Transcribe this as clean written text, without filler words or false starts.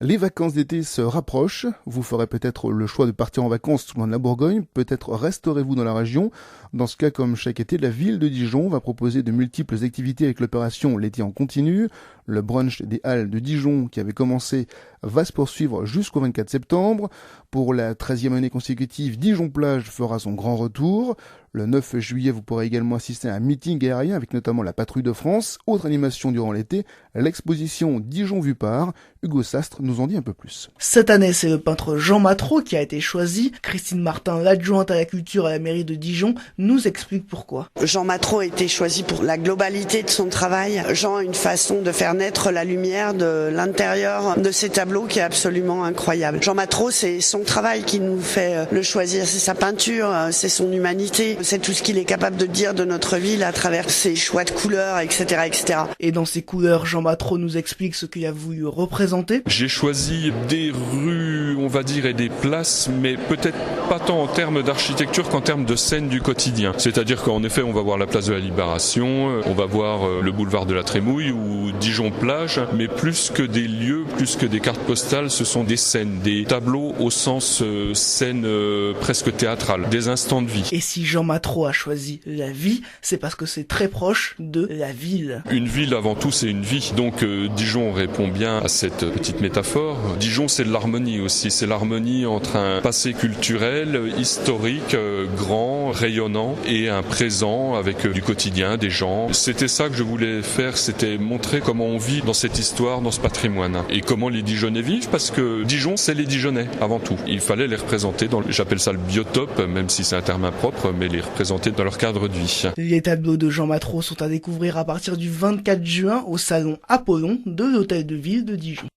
Les vacances d'été se rapprochent, vous ferez peut-être le choix de partir en vacances loin de la Bourgogne, peut-être resterez-vous dans la région. Dans ce cas, comme chaque été, la ville de Dijon va proposer de multiples activités avec l'opération L'été en continu. Le brunch des Halles de Dijon, qui avait commencé, va se poursuivre jusqu'au 24 septembre. Pour la 13e année consécutive, Dijon-Plage fera son grand retour. Le 9 juillet, vous pourrez également assister à un meeting aérien avec notamment la Patrouille de France. Autre animation durant l'été, l'exposition Dijon vue par. Hugo Sastre nous en dit un peu plus. Cette année, c'est le peintre Jean Matreau qui a été choisi. Christine Martin, l'adjointe à la culture à la mairie de Dijon, nous explique pourquoi. Jean Matreau a été choisi pour la globalité de son travail. Jean a une façon de faire naître la lumière de l'intérieur de ses tableaux qui est absolument incroyable. Jean Matreau, c'est son travail qui nous fait le choisir. C'est sa peinture, c'est son humanité, c'est tout ce qu'il est capable de dire de notre ville à travers ses choix de couleurs, etc., etc. Et dans ces couleurs, Jean Matreau nous explique ce qu'il a voulu représenter. J'ai choisi des rues, on va dire, et des places, mais peut-être pas tant en termes d'architecture qu'en termes de scène du quotidien. C'est-à-dire qu'en effet, on va voir la place de la Libération, on va voir le boulevard de la Trémouille ou Dijon-Plage, mais plus que des lieux, plus que des cartes postales, ce sont des scènes, des tableaux au sens scène presque théâtrale, des instants de vie. Et si Jean Matreau a choisi la vie, c'est parce que c'est très proche de la ville. Une ville, avant tout, c'est une vie. Donc Dijon répond bien à cette petite métaphore. Dijon, c'est de l'harmonie aussi. C'est l'harmonie entre un passé culturel, historique, grand, rayonnant, et un présent avec du quotidien, des gens. C'était ça que je voulais faire, c'était montrer comment on vit dans cette histoire, dans ce patrimoine. Et comment les Dijonnais vivent, parce que Dijon, c'est les Dijonnais, avant tout. Il fallait les représenter j'appelle ça le biotope, même si c'est un terme impropre, mais les représenter dans leur cadre de vie. Les tableaux de Jean Matreau sont à découvrir à partir du 24 juin au salon Apollon de l'Hôtel de Ville de Dijon.